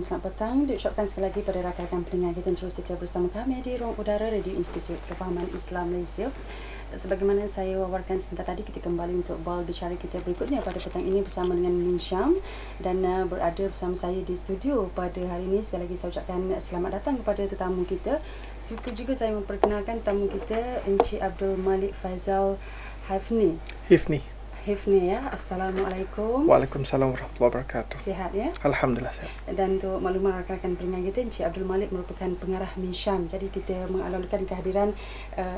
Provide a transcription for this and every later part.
Selamat petang. Diucapkan sekali lagi pada rakan-rakan pendengar kita yang terus setia bersama kami di Ruang Udara Radio Institut Kefahaman Islam Malaysia. Sebagaimana saya wawarkan sebentar tadi, kita kembali untuk bal bicara kita berikutnya pada petang ini bersama dengan Min Syam dan berada bersama saya di studio pada hari ini. Sekali lagi saya ucapkan selamat datang kepada tetamu kita. Suka juga saya memperkenalkan tetamu kita, Encik Abdul Malik Faizal Hifni ya. Assalamualaikum. Waalaikumsalam warahmatullahi wabarakatuh. Sihat ya? Alhamdulillah sihat. Dan untuk makluman rakan-rakan pendengar kita, Encik Abdul Malik merupakan pengarah Min Syam. Jadi kita mengalahkan kehadiran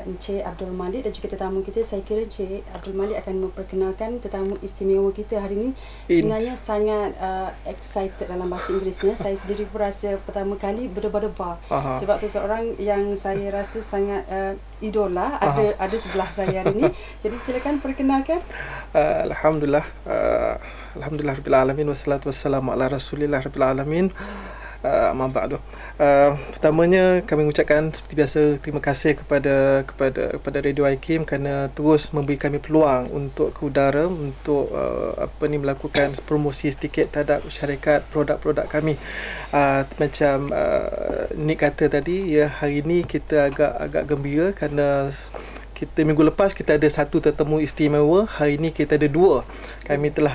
Encik Abdul Malik dan juga tetamu kita. Saya kira Encik Abdul Malik akan memperkenalkan tetamu istimewa kita hari ini. Sebenarnya sangat excited dalam bahasa Inggerisnya. Saya sendiri pun rasa pertama kali berdebar-debar. Sebab seseorang yang saya rasa sangat idola ada sebelah saya hari ini. Jadi silakan perkenalkan. Alhamdulillah, Alhamdulillah Rabbil Alamin, wassalatu wassalamu ala Rasulillah Rabbil Alamin. Amma ba'du. Pertamanya kami mengucapkan seperti biasa terima kasih kepada Radio Hakim kerana terus memberi kami peluang untuk ke udara untuk melakukan promosi sedikit terhadap syarikat produk-produk kami. Macam Nick kata tadi, ya, hari ini kita agak gembira kerana kita minggu lepas kita ada satu tetamu istimewa, hari ini kita ada dua. Kami telah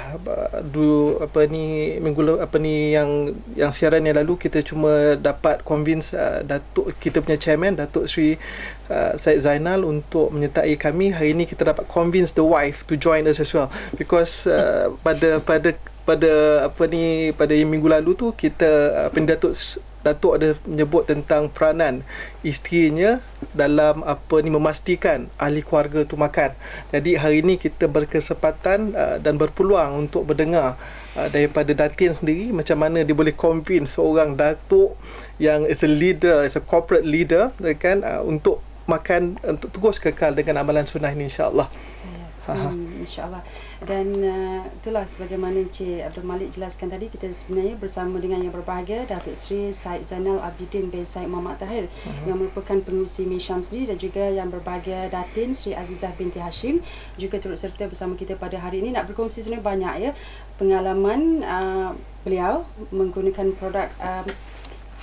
yang siaran yang lalu kita cuma dapat convince Datuk, kita punya chairman Datuk Sri Syed Zainal untuk menyertai kami. Hari ini kita dapat convince the wife to join us as well, because pada minggu lalu tu kita Datuk ada menyebut tentang peranan isterinya dalam memastikan ahli keluarga tu makan. Jadi hari ini kita berkesempatan dan berpeluang untuk mendengar daripada Datin sendiri macam mana dia boleh convince seorang datuk yang is a leader, is a corporate leader, kan, untuk makan, untuk terus kekal dengan amalan sunnah ini, insya-Allah. InsyaAllah. Dan itulah sebagaimana Encik Abdul Malik jelaskan tadi, kita sebenarnya bersama dengan yang berbahagia Datuk Sri Syed Zainal Abidin bin Syed Muhammad Tahir yang merupakan pengurusi Min Syam sendiri, dan juga yang berbahagia Datin Sri Azizah binti Hashim juga turut serta bersama kita pada hari ini nak berkongsi sebenarnya banyak ya pengalaman beliau menggunakan produk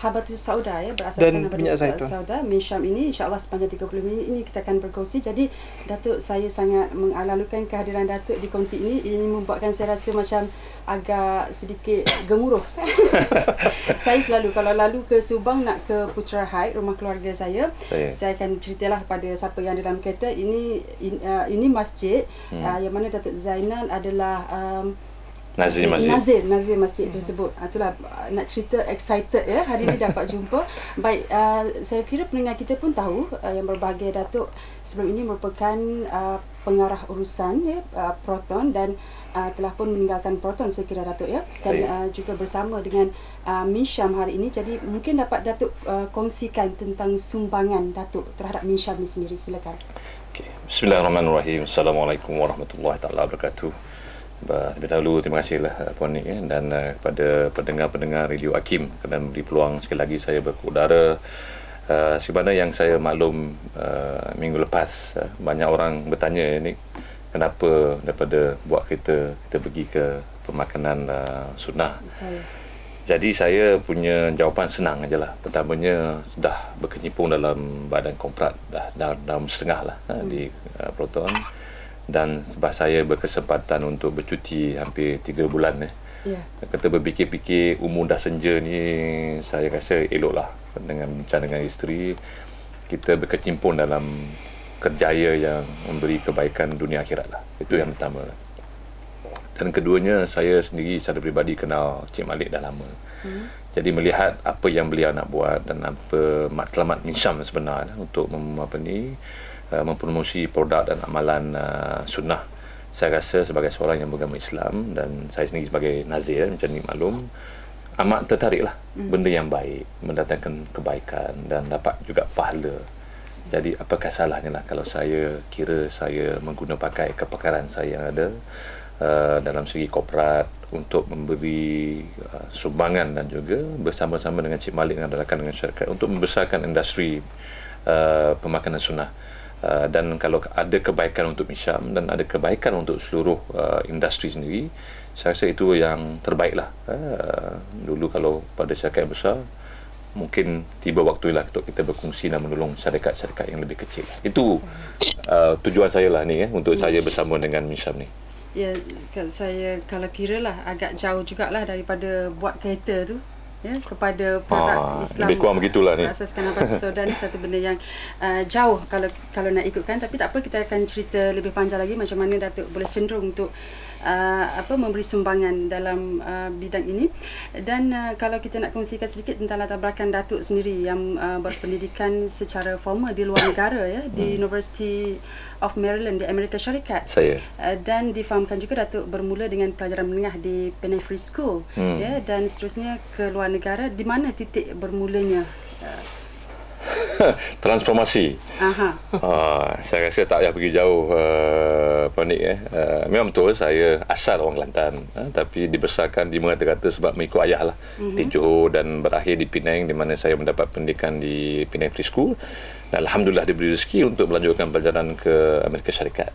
Habatus Sauda ya, berasaskan Habatus Sauda Min Syam ini. InsyaAllah sepanjang 30 minit ini kita akan berkongsi. Jadi Datuk, saya sangat mengalalukan kehadiran Datuk di konti ini. Ini membuatkan saya rasa macam agak sedikit gemuruh. Saya selalu kalau lalu ke Subang nak ke Putra Heights, rumah keluarga saya akan ceritalah pada siapa yang dalam kereta ini masjid yang mana Datuk Zainal adalah Nazir masjid tersebut. Itulah nak cerita excited ya hari ini dapat jumpa. Baik, saya kira pendengar kita pun tahu yang berbahagia Datuk sebelum ini merupakan pengarah urusan ya, Proton, dan telah pun meninggalkan Proton saya kira Datuk ya. Dan juga bersama dengan Min Syam hari ini. Jadi mungkin dapat Datuk kongsikan tentang sumbangan Datuk terhadap Min Syam ini sendiri. Silakan. Okay. Bismillahirrahmanirrahim. Assalamualaikum warahmatullahi taala wabarakatuh. Lebih dahulu terima kasihlah Puan Nik dan kepada pendengar-pendengar Radio Hakim kerana memberi peluang sekali lagi saya berkudara. Sebagaimana yang saya maklum minggu lepas, banyak orang bertanya ni kenapa daripada buat kita pergi ke pemakanan sunnah. Jadi saya punya jawapan senang ajalah. Pertamanya sudah berkecimpung dalam badan komprat dah dalam setengah lah di Proton. Dan sebab saya berkesempatan untuk bercuti hampir 3 bulan kata berfikir-fikir umur dah senja ni, saya rasa eloklah dengan bincang dengan isteri kita berkecimpung dalam kerjaya yang memberi kebaikan dunia akhirat lah. Itu yang pertama. Dan keduanya, saya sendiri secara peribadi kenal Cik Malik dah lama. Jadi melihat apa yang beliau nak buat dan apa matlamat Min Syam sebenarnya untuk mempromosi produk dan amalan sunnah. Saya rasa sebagai seorang yang beragama Islam dan saya sendiri sebagai nazir macam ni maklum, amat tertariklah benda yang baik, mendatangkan kebaikan dan dapat juga pahala. Jadi apakah salahnya lah kalau saya kira saya mengguna pakai kepakaran saya yang ada dalam segi korporat untuk memberi sumbangan dan juga bersama-sama dengan Cik Malik dan rakan dengan syarikat untuk membesarkan industri pemakanan sunnah. Dan kalau ada kebaikan untuk Min Syam dan ada kebaikan untuk seluruh industri sendiri, saya rasa itu yang terbaik lah. Dulu kalau pada syarikat besar, mungkin tiba waktulah untuk kita berkongsi dan menolong syarikat-syarikat yang lebih kecil. Itu tujuan saya lah ni untuk saya bersama dengan Minsyam ni. Ya, kalau kira lah agak jauh jugalah daripada buat kereta tu, ya, kepada produk Islam. Lebih kurang begitulah ni. Asaskan abad soda ni satu benda yang jauh kalau nak ikutkan, tapi tak apa, kita akan cerita lebih panjang lagi macam mana Datuk boleh cenderung untuk memberi sumbangan dalam bidang ini. Dan kalau kita nak kongsikan sedikit tentang latar belakang Datuk sendiri yang berpendidikan secara formal di luar negara, ya, di University of Maryland di Amerika Syarikat. Saya. Dan difahamkan juga Datuk bermula dengan pelajaran menengah di Penang Free School, ya, dan seterusnya ke luar negara. Di mana titik bermulanya transformasi? Saya rasa tak payah pergi jauh, memang betul saya asal orang Kelantan, tapi dibesarkan di Merata sebab mengikut ayah lah, di Johor, dan berakhir di Penang, di mana saya mendapat pendidikan di Penang Free School, dan alhamdulillah diberi rezeki untuk melanjutkan pelajaran ke Amerika Syarikat.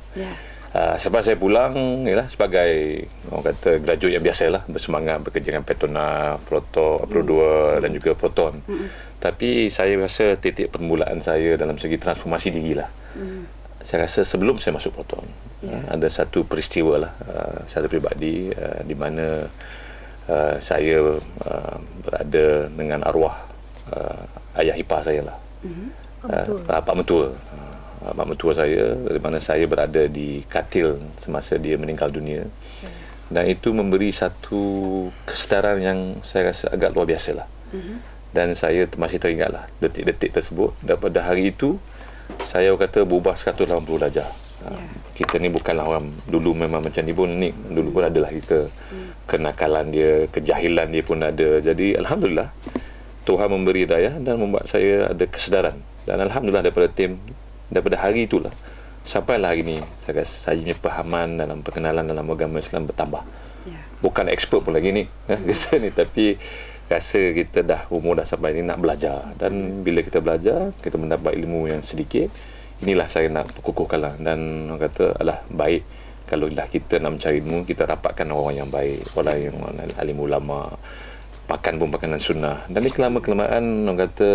Sebab saya pulang ialah sebagai orang kata graduate yang biasalah, bersemangat bekerja dengan Petronas, Pro 2 dan juga Proton. Tapi saya rasa titik permulaan saya dalam segi transformasi diri lah. Saya rasa sebelum saya masuk Proton, ada satu peristiwa lah secara peribadi di mana saya berada dengan arwah ayah ipar saya lah, Pak Mentua. Pak Mentua saya, di mana saya berada di katil semasa dia meninggal dunia. Dan itu memberi satu kesedaran yang saya rasa agak luar biasa lah. Dan saya masih teringatlah detik-detik tersebut. Daripada hari itu, saya kata berubah 180 darjah. Kita ni bukanlah orang dulu memang macam ni pun, ni dulu pun adalah kita kenakalan dia, kejahilan dia pun ada. Jadi alhamdulillah Tuhan memberi daya dan membuat saya ada kesedaran. Dan alhamdulillah daripada hari itulah sampailah hari ini saya rasa saya punya pahaman dalam perkenalan dalam agama Islam bertambah. Bukan expert pun lagi ni kita ni, tapi rasa kita dah umur dah sampai ni nak belajar, dan bila kita belajar kita mendapat ilmu yang sedikit, inilah saya nak kukuhkanlah. Dan orang kata alah baik kalau dah kita nak mencari ilmu, kita rapatkan orang yang baik, orang yang alim ulama, pakan pun pakanan sunnah, dan ni kelamaan orang kata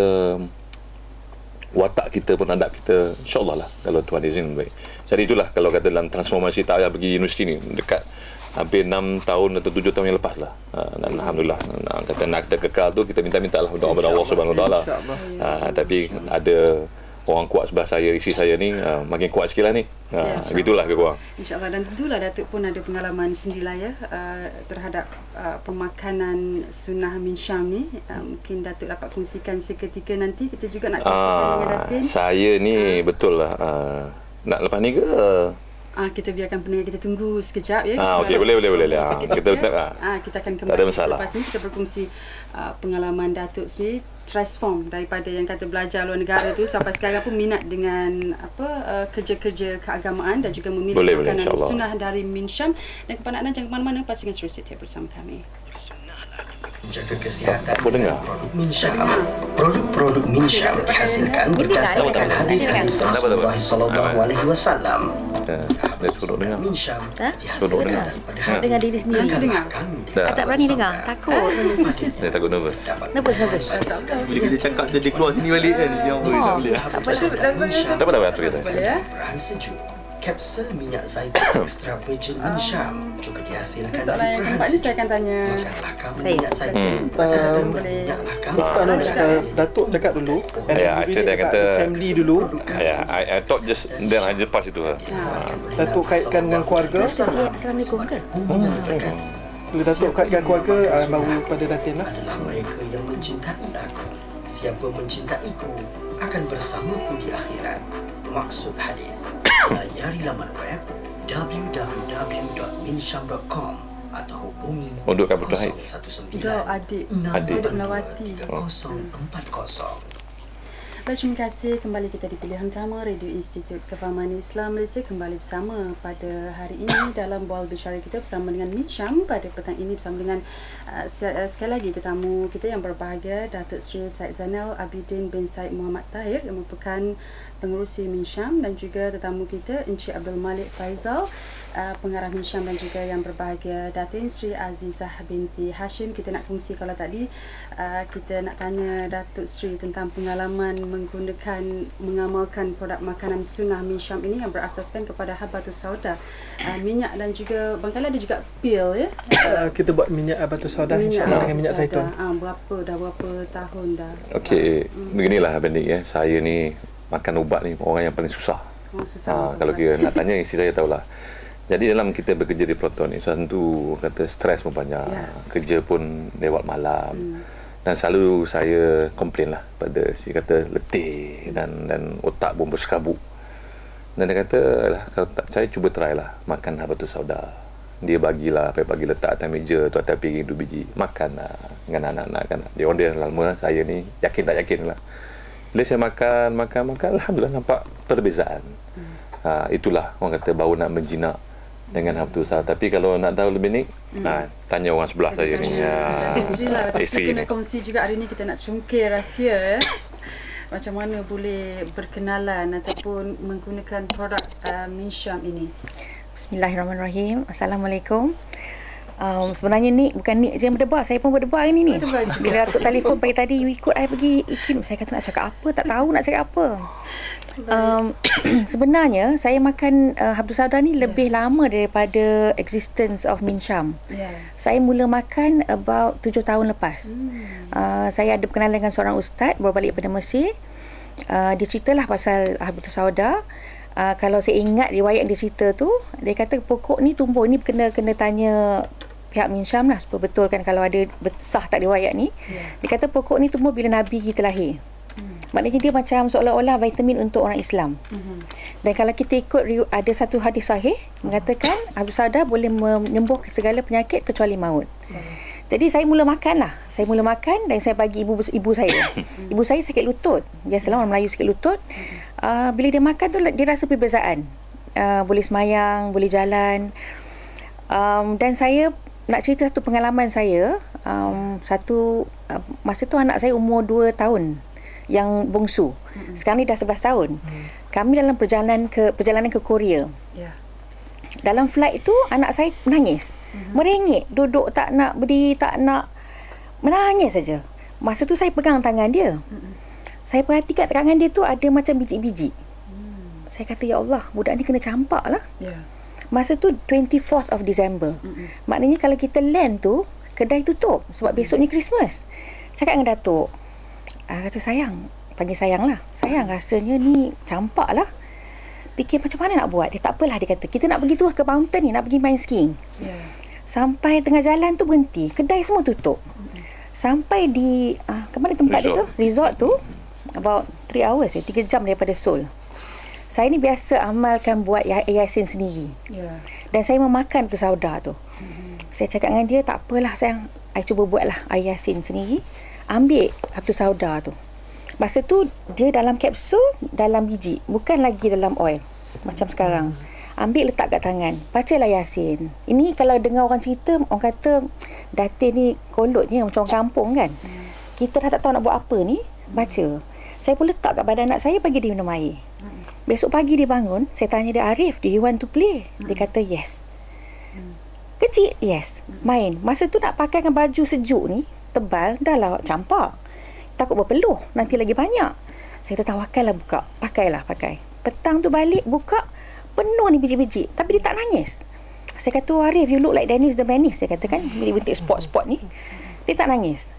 watak kita pun adab kita insyaAllah lah kalau Tuhan izin baik. Jadi itulah kalau kata dalam transformasi, tak payah pergi universiti ni, dekat hampir 6 tahun atau 7 tahun yang lepas lah. Dan alhamdulillah kata nak kita kekal tu, kita minta lah doa kepada Allah Subhanahu Wa Taala. Tapi ada orang kuat sebelah saya, isi saya ni makin kuat sikit lah ni. Begitulah lebih kurang. InsyaAllah. Dan tentulah Datuk pun ada pengalaman sendirilah, ya, terhadap pemakanan sunnah Minsyam ni. Mungkin Datuk dapat kongsikan seketika nanti. Kita juga nak kongsikan dengan Datin. Saya ni betul lah. Nak lepas ni ke? Kita biarkan pendengar kita tunggu sekejap, ya. Okey, boleh. Kita akan kembali selepas ini. Kita berkongsi pengalaman Datuk sendiri, transform daripada yang kata belajar luar negara tu sampai sekarang pun minat dengan kerja-kerja keagamaan dan juga memilih makanan sunnah dari Minsyam. Dan kepada anda jangan ke mana-mana, pastikan terus setia bersama kami. Menjaga kesihatan dengan produk Minsyam. Produk-produk Minsyam dihasilkan berdasarkan hadis Rasulullah sallallahu alaihi wasallam. Minsyam dihasilkan daripada dengar diri sendiri. Tak berani dengar, takut. Dia takut nervous. Nervous. Bila kita cakap dia keluar sini balik kan, dia boleh. Tak apa tu kita. Berbahan sejuk. Kapsul minyak zaitun extra virgin Minsyam juga dihasilkan soalan yang keempat ni saya akan tanya Datuk cakap dulu, dia kata family dulu. I thought just then I just pass itu. Datuk kaitkan dengan keluarga. Assalamualaikum ke? Bila Datuk kaitkan keluarga, baru pada Datin lah. adalah mereka yang mencintai aku. Siapa mencintaiku akan bersamaku di akhirat. Maksud hadis. Layari laman web www.minsyam.com atau hubungi Untuk Kabupaten Haid. 019 adik Melawati 3040. Baik, terima kasih. Kembali kita di pilihan utama Radio Institut Kefahaman Islam Malaysia, kembali bersama pada hari ini dalam Bual Bicara kita bersama dengan Minsyam. Pada petang ini bersama dengan sekali lagi tetamu kita yang berbahagia, Datuk Seri Said Zainal Abidin bin Said Muhammad Tahir yang merupakan pengerusi Minsyam, dan juga tetamu kita Encik Abdul Malik Faizal pengarah Minsyam dan juga yang berbahagia Datin Sri Azizah binti Hashim. Kita nak kongsi, kalau tadi kita nak tanya Datuk Sri tentang pengalaman mengamalkan produk makanan sunnah Minsyam ini yang berasaskan kepada Habatus Sauda, minyak dan juga barangkali ada juga pil, ya. Kita buat minyak Habatus Sauda, insya-Allah, dengan minyak zaitun. Berapa tahun dah? Okey, beginilah Bendik, ya. Saya ni makan ubat ni orang yang paling susah. Kalau kita nak tanya, isteri saya tahulah. Jadi dalam kita bekerja di Proton ni, tentu kata stres pun banyak, kerja pun lewat malam. Dan selalu saya komplain lah pada si kata letih dan otak pun bersekabut. Dan dia kata lah, kalau tak percaya cuba try lah makan Habatus Sauda. Dia bagilah pagi letak atas meja tu, atas piring 2 biji, makan lah dengan anak-anak kan. Dia order lama, saya ni yakin tak yakin lah. Bila saya makan, alhamdulillah nampak perbezaan. Itulah orang kata baru nak menjinak dengan Habatus Sauda. Tapi kalau nak tahu lebih ni, tanya orang sebelah saya ni. Isteri nak kongsi juga hari ni, kita nak cungkir rahsia, macam mana boleh berkenalan ataupun menggunakan produk Minsyam ini. Bismillahirrahmanirrahim. Assalamualaikum. Sebenarnya ni bukan Nik je yang berdebar, saya pun berdebar hari ni. Bila Datuk telefon pagi tadi, you ikut I pergi IKIM, saya kata nak cakap apa, tak tahu nak cakap apa. Sebenarnya saya makan Habatus Sauda ni lebih lama daripada existence of Minsyam. Saya mula makan about 7 tahun lepas. Saya ada berkenalan dengan seorang ustaz baru balik pada Mesir. Dia ceritalah pasal Habatus Sauda. Kalau saya ingat riwayat dia cerita tu, dia kata pokok ni tumbuh ni, kena tanya pihak Minsyam lah supaya betulkan kalau ada sah tak riwayat ni. Dia kata pokok ni tumbuh bila Nabi kita lahir. Maknanya dia macam seolah-olah vitamin untuk orang Islam. Dan kalau kita ikut, ada satu hadis sahih mengatakan Habatus Sauda boleh menyembuh segala penyakit kecuali maut. Jadi saya mula makan lah. Saya mula makan dan saya bagi ibu saya. Ibu saya sakit lutut. Biasalah orang Melayu sakit lutut. Bila dia makan tu, dia rasa perbezaan. Boleh semayang, boleh jalan. Dan saya nak cerita satu pengalaman saya. Masa tu anak saya umur 2 tahun. Yang bongsu. Sekarang ni dah 11 tahun. Kami dalam perjalanan ke Korea. Dalam flight tu anak saya menangis. Merengek, duduk tak nak, berdiri tak nak, menangis saja. Masa tu saya pegang tangan dia. Saya perhatikan tangan dia tu ada macam biji-biji. Saya kata, ya Allah, budak ni kena campak lah. Masa tu 24th of December. Maknanya kalau kita land tu, kedai tutup sebab besoknya Christmas. Cakap dengan Datuk, kata sayang, panggil sayang lah. Sayang, rasanya ni campak lah. Fikir macam mana nak buat. Dia tak apalah, dia kata kita nak pergi tu ke mountain ni, nak pergi main skiing. Sampai tengah jalan tu berhenti, kedai semua tutup. Sampai di ke mana tempat dia tu, resort tu, about 3 hours 3 jam daripada Seoul. Saya ni biasa amalkan buat Yasin sendiri. Dan saya memakan tu Sauda tu. Saya cakap dengan dia, tak apalah sayang, I cuba buatlah Yasin sendiri. Ambil Habatus Sauda tu. Masa tu dia dalam kapsul, dalam biji, bukan lagi dalam oil macam sekarang. Ambil letak kat tangan, bacalah Yasin. Ini kalau dengar orang cerita, orang kata Datin ni kolot ni macam orang kampung kan. Kita dah tak tahu nak buat apa ni, baca. Saya pun letak kat badan anak saya, bagi dia minum air. Besok pagi dia bangun, saya tanya dia, Arif, do you want to play? Dia kata yes. Kecil, yes. Main. Masa tu nak pakaikan baju sejuk ni, tebal, dah lah campak. Takut berpeluh, nanti lagi banyak. Saya kata tawakal lah buka. Pakai. Petang tu balik, buka, penuh ni biji-biji. Tapi dia tak nangis. Saya kata, Arif, you look like Dennis the Menace. Saya kata kan, bintik spot-spot ni. Dia tak nangis.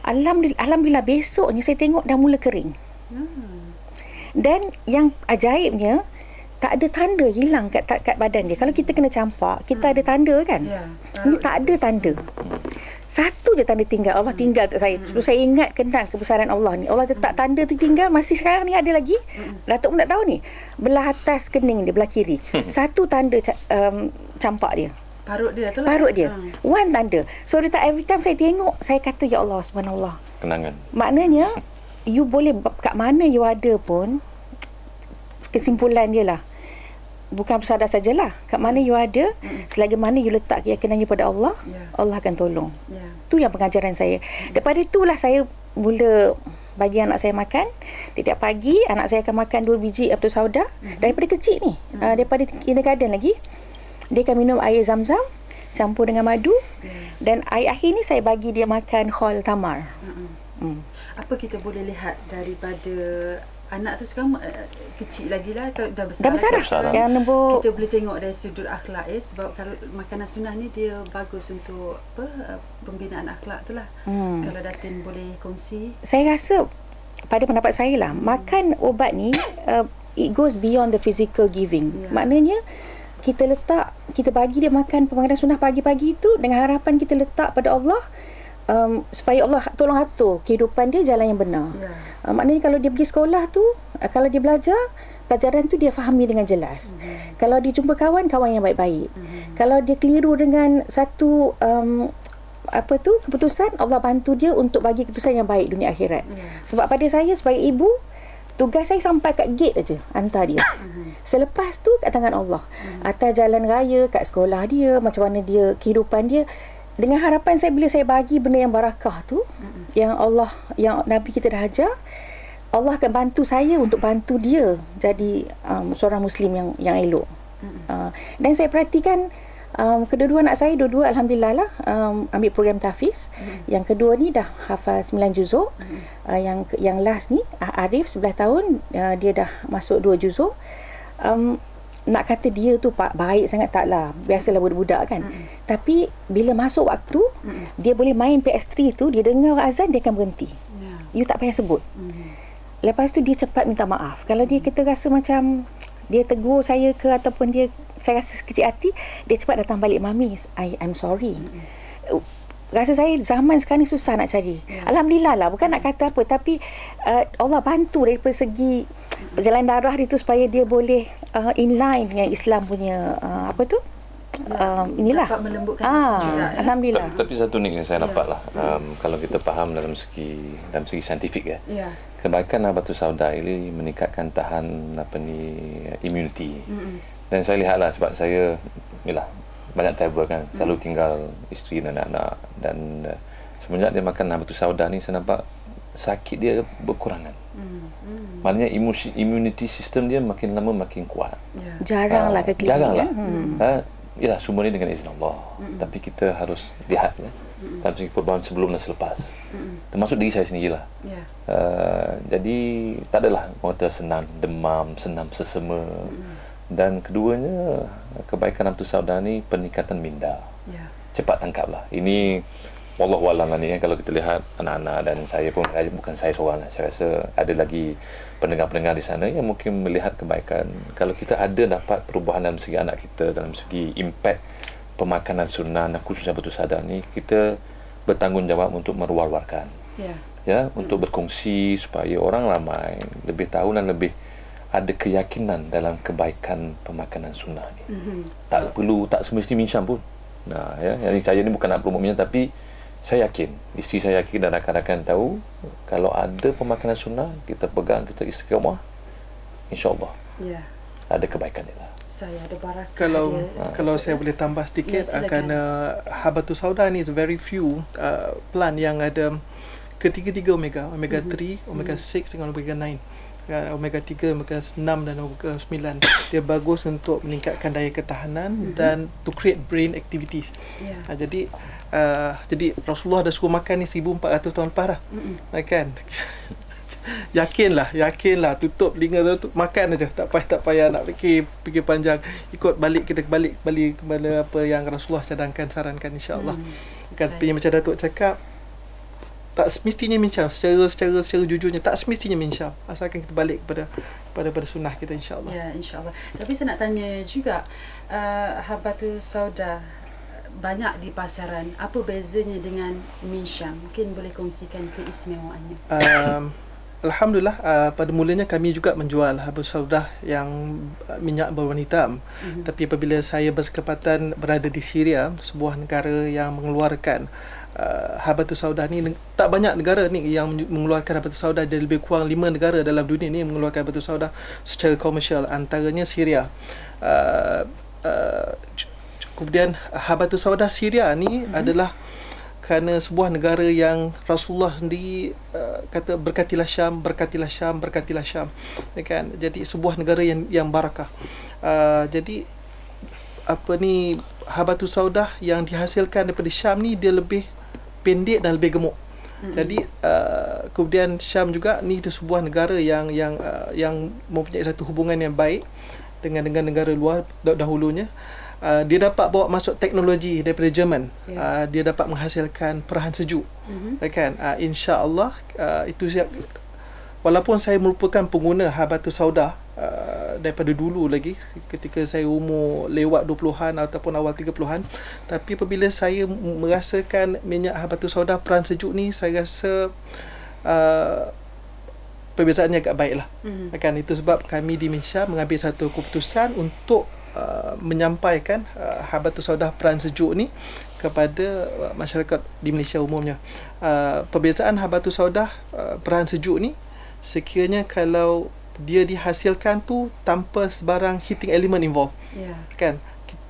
Alhamdulillah besoknya saya tengok dah mula kering. Dan yang ajaibnya, tak ada tanda hilang kat badan dia. Kalau kita kena campak, kita ada tanda kan? Ini tak ada tanda. Satu je tanda tinggal. Allah tinggal untuk saya. Terus saya ingat kenal kebesaran Allah ni. Allah letak tanda tu tinggal. Masih sekarang ni ada lagi. Datuk pun tak tahu ni. Belah atas kening dia, belah kiri. Satu tanda campak dia. Parut dia tu lah. Parut dia. One tanda. So every time saya tengok, saya kata, ya Allah, subhanallah. Kenangan. Maknanya, you boleh kat mana you ada pun, kesimpulan dia lah, bukan bersadar sajalah, kat mana you ada, selagi mana you letak keyakinan you pada Allah, Allah akan tolong. Itu yang pengajaran saya. Daripada itulah saya mula bagi anak saya makan. Tiap pagi anak saya akan makan 2 biji Habatus Sauda. Daripada kecil ni, daripada kindergarten lagi. Dia akan minum air zam-zam campur dengan madu. Dan air akhir ni saya bagi dia makan khol tamar. Apa kita boleh lihat daripada anak tu sekarang kecil lagi lah, kalau dah besar. Dah besar dah. Yang nombor kita boleh tengok dari sudut akhlak sebab kalau makanan sunnah ni dia bagus untuk pembinaan akhlak tu lah. Kalau Datin boleh kongsi. Saya rasa pada pendapat saya lah, makan ubat ni it goes beyond the physical giving. Maknanya kita bagi dia makan pemakanan sunnah pagi-pagi tu dengan harapan kita letak pada Allah supaya Allah tolong atur kehidupan dia jalan yang benar. Maknanya kalau dia pergi sekolah tu, kalau dia belajar, pelajaran tu dia fahami dengan jelas. Kalau dia jumpa kawan yang baik-baik. Kalau dia keliru dengan satu keputusan, Allah bantu dia untuk bagi keputusan yang baik dunia akhirat. Sebab pada saya sebagai ibu, tugas saya sampai kat gate aja, hantar dia. Selepas tu kat tangan Allah. Atas jalan raya, kat sekolah dia, macam mana dia kehidupan dia, dengan harapan saya bila saya bagi benda yang barakah tu, yang Nabi kita dah ajar, Allah akan bantu saya untuk bantu dia jadi seorang Muslim yang elok. Dan saya perhatikan kedua-dua anak saya, dua-dua alhamdulillah lah ambil program tahfiz. Yang kedua ni dah hafal 9 juzuk. Yang last ni Arif 11 tahun, dia dah masuk 2 juzuk. Nak kata dia tu baik sangat taklah, biasalah budak-budak kan. Tapi bila masuk waktu, dia boleh main PS3 tu, dia dengar azan dia akan berhenti. You tak payah sebut. Lepas tu dia cepat minta maaf. Kalau kita rasa macam dia tegur saya ke ataupun saya rasa kecil hati, dia cepat datang balik, mami, I'm sorry. Rasa saya zaman sekarang ni susah nak cari. Alhamdulillah lah, bukan nak kata apa, tapi Allah bantu daripada segi perjalanan darah dia tu supaya dia boleh inline dengan Islam punya inilah dapat melembutkan alhamdulillah. Tapi satu ni yang saya nampak lah, kalau kita faham dalam segi saintifik kebaikan Habatus Sauda ini meningkatkan tahan immunity. Dan saya lihatlah, sebab saya banyak travel kan, selalu tinggal isteri dan anak-anak, dan semenjak dia makan Habatus Sauda ni, saya nampak sakit dia berkurangan. Maknanya immunity system dia makin lama makin kuat. Jaranglah ke klinik. Jaranglah. Semua ni dengan izin Allah. Tapi kita harus lihat dalam segi perubahan sebelum dan selepas. Termasuk diri saya sendirilah. Jadi tak adalah orang kata senam demam, senam sesama. Dan keduanya, kebaikan Habatus Sauda ni peningkatan minda. Cepat tangkaplah. Ini wallahualam lah ni, kalau kita lihat anak-anak, dan saya pun bukan saya seorang lah, saya rasa ada lagi pendengar-pendengar di sana yang mungkin melihat kebaikan. Kalau kita ada dapat perubahan dalam segi anak kita, dalam segi impact pemakanan sunnah dan khususnya Habatus Sauda ni, kita bertanggungjawab untuk meruar-ruarkan. Untuk berkongsi supaya orang ramai lebih tahu dan lebih ada keyakinan dalam kebaikan pemakanan sunnah ni. Tak semestinya minsyam pun. Yang saya ni bukan nak promote minsyam, tapi saya yakin, isteri saya yakin dan rakan-rakan tahu, kalau ada pemakanan sunnah, kita pegang, kita istiqamah, insya-Allah ada kebaikan dia lah. Saya ada barakah. Kalau saya boleh tambah sedikit, akan Habatus Sauda ni is very few plant yang ada ketiga-tiga omega 3, omega 6 dengan omega 9. Omega 3, omega 6 dan omega 9. Dia bagus untuk meningkatkan daya ketahanan dan to create brain activities. Jadi Rasulullah dah suruh makan ni 1400 tahun lepas dah. Kan? Yakinlah, tutup telinga tu, makan aja, tak payah nak fikir panjang. Kita balik kepada apa yang Rasulullah cadangkan, sarankan, insya-Allah. Kan macam Datuk cakap, tak semestinya minsyam, secara jujurnya tak semestinya minsyam, asalkan kita balik pada sunnah kita, insya-Allah. Ya, insya-Allah. Tapi saya nak tanya juga, Habatus Sauda banyak di pasaran, apa bezanya dengan minsyam? Mungkin boleh kongsikan keistimewaannya. Alhamdulillah, pada mulanya kami juga menjual Habatus Sauda yang minyak berwarna hitam. Tapi apabila saya berkesempatan berada di Syria, sebuah negara yang mengeluarkan Habatus Sauda ni, tak banyak negara ni yang mengeluarkan Habatus Sauda, ada lebih kurang 5 negara dalam dunia ni mengeluarkan Habatus Sauda secara komersial, antaranya Syria. Kemudian Habatus Sauda Syria ni adalah kerana sebuah negara yang Rasulullah sendiri kata berkatilah Syam, kan. Jadi sebuah negara yang barakah. Jadi habatus saudah yang dihasilkan daripada Syam ni dia lebih pendek dan lebih gemuk. Jadi kemudian Syam juga ni sebuah negara yang mempunyai satu hubungan yang baik dengan negara luar dahulunya. Dia dapat bawa masuk teknologi daripada Jerman. Dia dapat menghasilkan perahan sejuk. Kan? Insya-Allah itu walaupun saya merupakan pengguna habatus saudah daripada dulu lagi, ketika saya umur lewat 20-an ataupun awal 30-an, tapi apabila saya merasakan minyak habatus saudah perahan sejuk ni, saya rasa perbezaannya agak baiklah. Kan, itu sebab kami di Malaysia mengambil satu keputusan untuk menyampaikan habatus saudah perahan sejuk ni kepada masyarakat di Malaysia umumnya. Perbezaan habatus saudah perahan sejuk ni, sekiranya kalau dia dihasilkan tu tanpa sebarang heating element involved. Kan,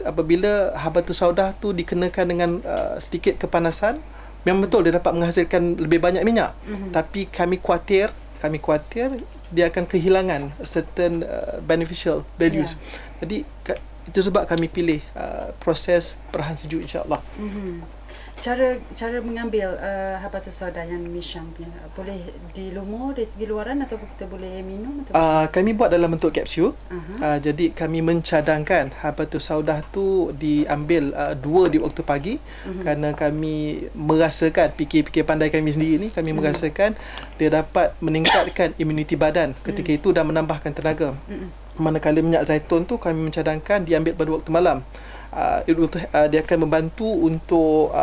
apabila habatus saudah tu dikenakan dengan sedikit kepanasan, memang betul dia dapat menghasilkan lebih banyak minyak. Tapi kami khawatir dia akan kehilangan certain beneficial values. Jadi itu sebab kami pilih proses perahan sejuk, insya-Allah. Cara mengambil habatus saudah yang Syam punya, boleh dilumur dari segi luaran atau kita boleh minum atau kami buat dalam bentuk kapsul. Jadi kami mencadangkan habatus saudah tu diambil 2 di waktu pagi, kerana kami merasakan, fikir pandai kami sendiri ni, kami merasakan dia dapat meningkatkan imuniti badan ketika itu dan menambahkan tenaga. Manakala minyak zaitun tu kami mencadangkan diambil pada waktu malam. Dia akan membantu untuk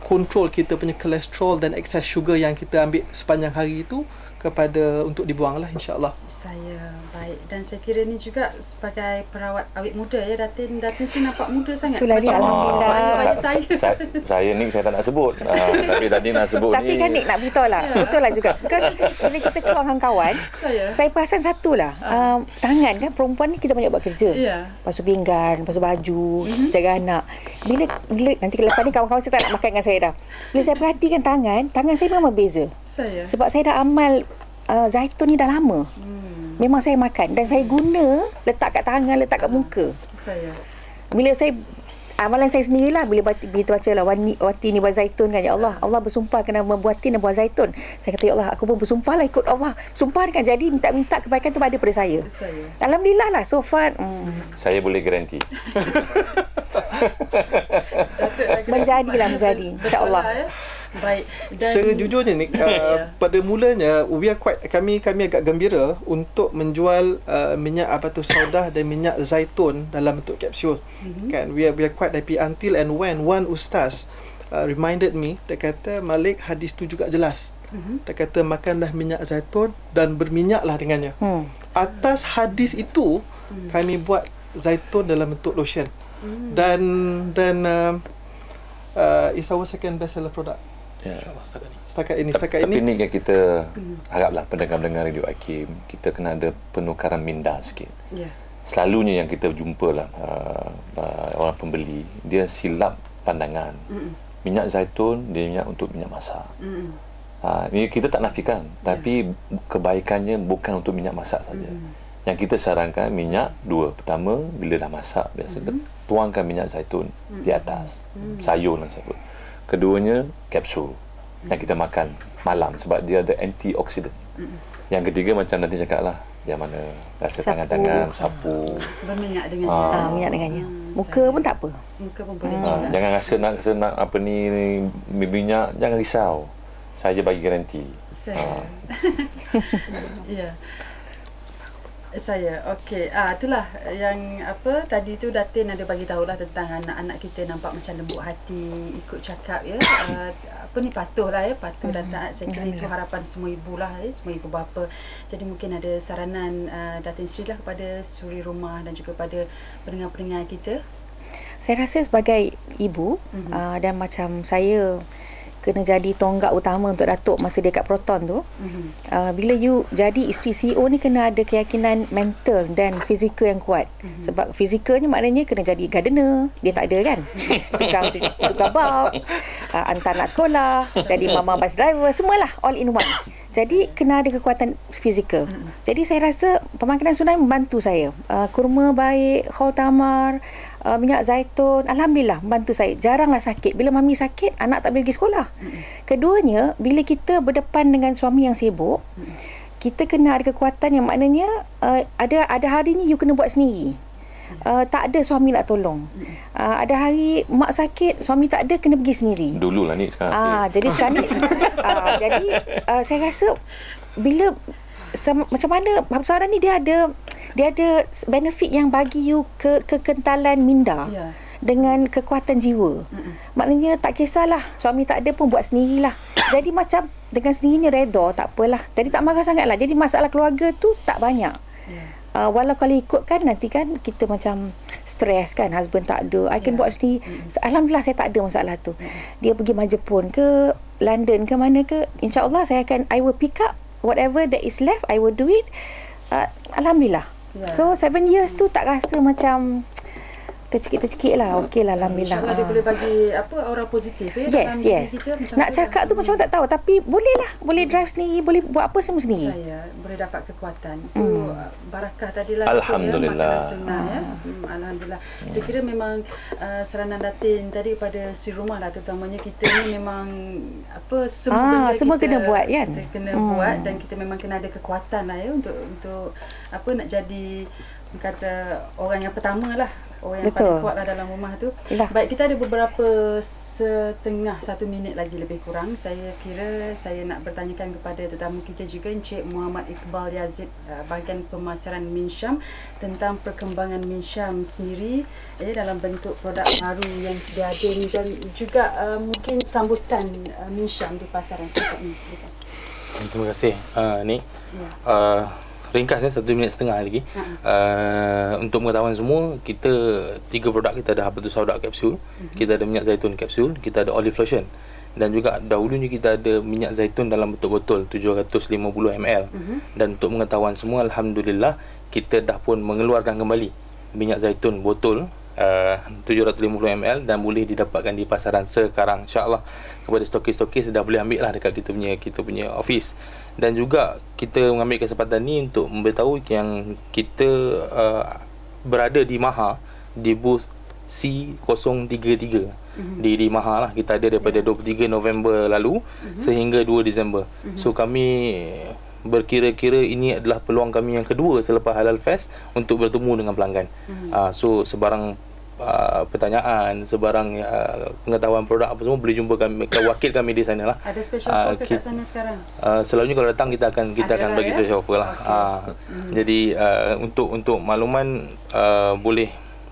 kontrol kita punya kolesterol dan excess sugar yang kita ambil sepanjang hari itu untuk dibuanglah, insya-Allah. Saya baik, dan saya kira ni juga sebagai perawat awet muda ya, Datin Sri nampak muda sangat. Itulah dia, alhamdulillah. Saya ni saya tak nak sebut. Tapi tadi nak sebut tapi ni. Tapi kan Nik nak beritahu lah. Betul lah juga. Because bila kita keluar dengan kawan, saya perasan satulah. Tangan kan, perempuan ni kita banyak buat kerja. Basuh pinggan, basuh baju, jaga anak. Bila nanti lepas ni kawan-kawan saya tak nak makan dengan saya dah. Bila saya perhatikan tangan saya memang beza. Sebab saya dah amal zaitun ni dah lama. Memang saya makan dan saya guna, letak kat tangan, letak kat muka. Bila saya amalan saya sendirilah, bila kita baca lah wati ni buah zaitun kan, ya Allah, Allah bersumpah kena membuatin buah zaitun. Saya kata, ya Allah, aku pun bersumpah lah ikut Allah. Sumpah kan, jadi minta kebaikan tu pada saya. Alhamdulillah lah, so far. Saya boleh garanti. menjadi, insya-Allah. Baik. Secara jujurnya ni, pada mulanya kami agak gembira untuk menjual minyak habatus saudah dan minyak zaitun dalam bentuk kapsul. Kan, we are quite happy until and when one ustaz reminded me, dia kata, Malik, hadis tu juga jelas. Dia kata makanlah minyak zaitun dan berminyaklah dengannya. Atas hadis itu kami buat zaitun dalam bentuk lotion. Dan it's our second best seller product. Setakat ini. Tapi ni yang kita haraplah pendengar-pendengar Radio Hakim, kita kena ada penukaran minda sikit. Selalunya yang kita jumpa lah orang pembeli, dia silap pandangan. Minyak zaitun dia minyak untuk minyak masak. Ini kita tak nafikan, tapi kebaikannya bukan untuk minyak masak saja. Yang kita sarankan minyak dua. Pertama, bila dah masak biasa tuangkan minyak zaitun di atas, sayur dan sebagainya. Keduanya kapsul yang kita makan malam sebab dia ada antioksidan. Yang ketiga macam nanti cakap lah, yang mana rasa tangan-tangan, sapu, berminyak dengannya. Minyak dengannya. Muka pun tak apa. Muka pun boleh juga. Jangan rasa nak apa ni minyak, jangan risau. Saya bagi garanti. Ya. Saya okey. Itulah yang apa tadi tu Datin ada bagi tahulah tentang anak-anak kita nampak macam lembut hati, ikut cakap ya. Apa ni patuhlah ya, patuh dan taat. Saya kira itu harapan semua ibu lah ya, semua ibu bapa. Jadi mungkin ada saranan Datin Sri lah kepada suri rumah dan juga pada pendengar-pendengar kita. Saya rasa sebagai ibu dan macam saya kena jadi tonggak utama untuk Datuk masa dia kat Proton tu. Bila you jadi isteri CEO ni kena ada keyakinan mental dan fizikal yang kuat. Sebab fizikalnya maknanya kena jadi gardener, dia tak ada kan. Tukar bab, hantar anak sekolah, jadi mama bus driver, semualah all in one. Jadi kena ada kekuatan fizikal. Jadi saya rasa pemakanan sunnah membantu saya. Kurma baik, khol tamar, minyak zaitun, alhamdulillah membantu saya. Jaranglah sakit. Bila mami sakit, anak tak boleh pergi sekolah. Keduanya, bila kita berdepan dengan suami yang sibuk, kita kena ada kekuatan yang maknanya ada hari ni you kena buat sendiri. Tak ada suami nak tolong. Ada hari mak sakit, suami tak ada, kena pergi sendiri. Dululah ni sekarang. Jadi sekarang ni jadi saya rasa bila macam mana Habsara ni dia ada benefit yang bagi you kekentalan minda. Dengan kekuatan jiwa. Maknanya tak kisahlah suami tak ada pun buat sendirilah. Jadi macam dengan sendirinya redha, tak apalah. Jadi tak marah sangatlah. Jadi masalah keluarga tu tak banyak. Walau kalau ikutkan nanti kan kita macam stres kan, husband tak ada, I can buat sendiri. Alhamdulillah saya tak ada masalah tu. Dia pergi Jepun ke London ke mana ke, insya-Allah I will pick up whatever that is left, I will do it. Alhamdulillah. So 7 years tu tak rasa macam tercekik lah. Okey lah, alhamdulillah. InsyaAllah dia boleh bagi aura positif Yes. Nak cakap tu macam tak tahu, tapi boleh lah. Boleh drive sendiri, boleh buat apa semua sendiri. Saya boleh dapat kekuatan. Itu barakah tadilah. Alhamdulillah. Alhamdulillah. Saya kira memang saranan Datin tadi pada si rumah lah, terutamanya kita ni memang semua kita kena buat kan. Kita kena buat, dan kita memang kena ada kekuatan lah untuk nak jadi kata orang yang pertama lah. Orang yang paling kuat lah dalam rumah tu. Baik, kita ada beberapa setengah 1 minit lagi lebih kurang. Saya kira saya nak bertanyakan kepada tetamu kita juga, Encik Muhammad Iqbal Yazid, bahagian pemasaran Minsyam, tentang perkembangan Minsyam sendiri dalam bentuk produk baru yang sedia ada ni, dan juga mungkin sambutan Minsyam di pasaran setakat ni. Silakan. Terima kasih. Ringkasnya 1.5 minit lagi. Untuk pengetahuan semua, kita 3 produk kita ada habatus sauda kapsul, kita ada minyak zaitun kapsul, kita ada olive lotion, dan juga dahulunya kita ada minyak zaitun dalam bentuk botol 750 ml. Dan untuk pengetahuan semua, alhamdulillah kita dah pun mengeluarkan kembali minyak zaitun botol 750 ml dan boleh didapatkan di pasaran sekarang, insya-Allah. Kepada stokis-stokis dah boleh ambil lah dekat kita punya office. Dan juga kita mengambil kesempatan ni untuk memberitahu yang kita berada di Maha, di booth C033 di Maha lah. Kita ada daripada 23 November lalu sehingga 2 Disember. So kami berkira-kira ini adalah peluang kami yang kedua selepas Halal Fest untuk bertemu dengan pelanggan. So sebarang pertanyaan, sebarang pengetahuan produk apa semua boleh jumpa kami, wakil kami di sana lah. Ada special offer kat sana sekarang? Selalunya kalau datang kita akan bagi special offer lah. Jadi untuk makluman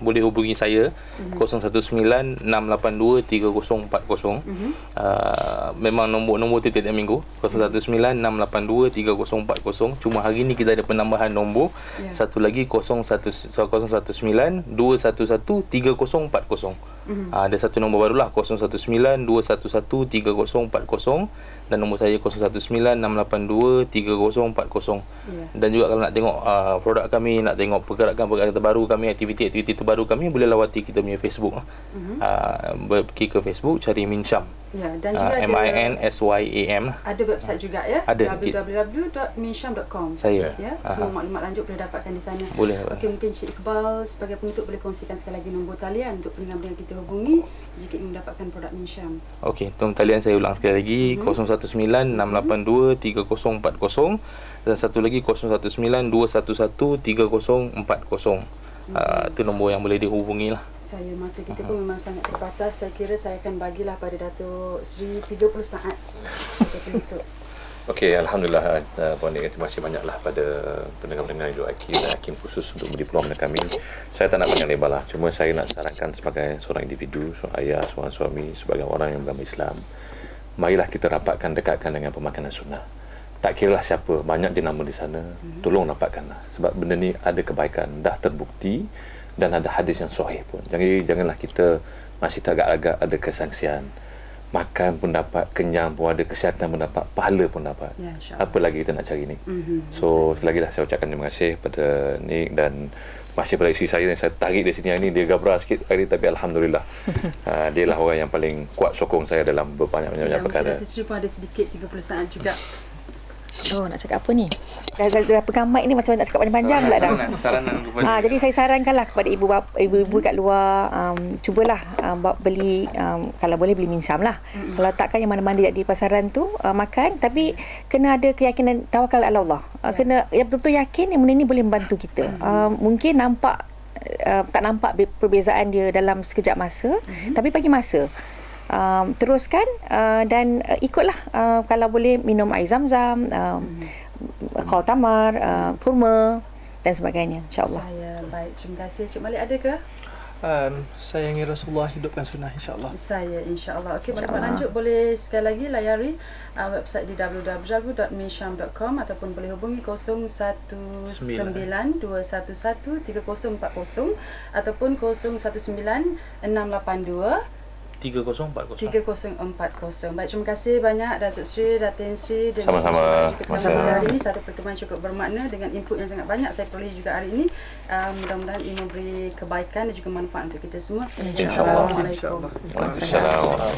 boleh hubungi saya 019-682-3040. Memang nombor tu tiap minggu 019-682-3040. Cuma hari ni kita ada penambahan nombor, satu lagi 019-211-3040. Ada satu nombor barulah 019-211-3040, dan nombor saya 019-682-3040. Dan juga kalau nak tengok produk kami, nak tengok pergerakan terbaru kami, aktiviti-aktiviti terbaru kami, boleh lawati kita punya Facebook. Pergi ke Facebook, cari Minsyam. Dan juga MINSYAM. Ada website juga ya? Ada. www.minsyam.com. Saya. Semua maklumat lanjut boleh dapatkan di sana. Boleh. Okey, mungkin Cik Iqbal sebagai penutup boleh kongsikan sekali lagi nombor talian untuk pendengar kita hubungi jika ingin mendapatkan produk Minsyam. Okey, nombor talian saya ulang sekali lagi, 019-682-3040, dan satu lagi 019-211-3040. Itu nombor yang boleh dihubungi lah. Masa kita pun memang sangat terbatas. Saya kira saya akan bagilah pada Datuk Sri 30 saat sebagai penutup. Okey, alhamdulillah, Puan Nik, terima kasih banyaklah pada pendengar-pendengar Radio Hakim dan Hakim khusus untuk beri peluang kepada kami. Saya tak nak panjang lebar lah, cuma saya nak sarankan sebagai seorang individu, seorang ayah, seorang suami, sebagai orang yang beragama Islam, marilah kita rapatkan, dekatkan dengan pemakanan sunnah. Tak kiralah siapa, banyak jenama di sana, tolong rapatkanlah. Sebab benda ni ada kebaikan, dah terbukti, dan ada hadis yang sahih pun. Janganlah kita masih agak-agak ada kesangsian. Makan pun dapat, kenyang pun ada, kesihatan pun dapat, pahala pun dapat. Apa lagi kita nak cari ni? So, sekali lagi dah saya ucapkan terima kasih pada Nik, dan masih pada isteri saya yang saya tarik dari sini hari ni. Dia gabra sikit hari ni, tapi alhamdulillah. Dia lah orang yang paling kuat sokong saya dalam banyak perkara. Mungkin Datuk Sri pun ada sedikit 30 saat juga. Oh, nak cakap apa ni? Dah pegang mic ni macam nak cakap panjang-panjang pula dah. Saranan kepada Jadi saya sarankanlah kepada ibu-ibu kat luar, cubalah beli, kalau boleh beli minsyam lah. Kalau takkan yang mana-mana di pasaran tu makan, tapi kena ada keyakinan, tawakal ala Allah. Kena betul-betul yakin yang benda ni boleh membantu kita. Mungkin nampak tak nampak perbezaan dia dalam sekejap masa, tapi bagi masa teruskan dan ikutlah, kalau boleh minum air zam-zam, khol tamar, kurma dan sebagainya, insyaAllah. Baik, terima kasih. Cik Malik ada ke? Sayangi Rasulullah, hidupkan sunnah, insyaAllah. Saya insyaAllah. Okey, pada lanjut boleh sekali lagi layari website di www.minsyam.com ataupun boleh hubungi 0192113040 ataupun 019682 3040. Baik, terima kasih banyak Datuk Sri, Datin Sri dan sama-sama. Hari ini satu pertemuan cukup bermakna dengan input yang sangat banyak saya perolehi juga hari ini. Mudah-mudahan ini memberi kebaikan dan juga manfaat untuk kita semua. InsyaAllah. Assalamualaikum. Waalaikumsalam.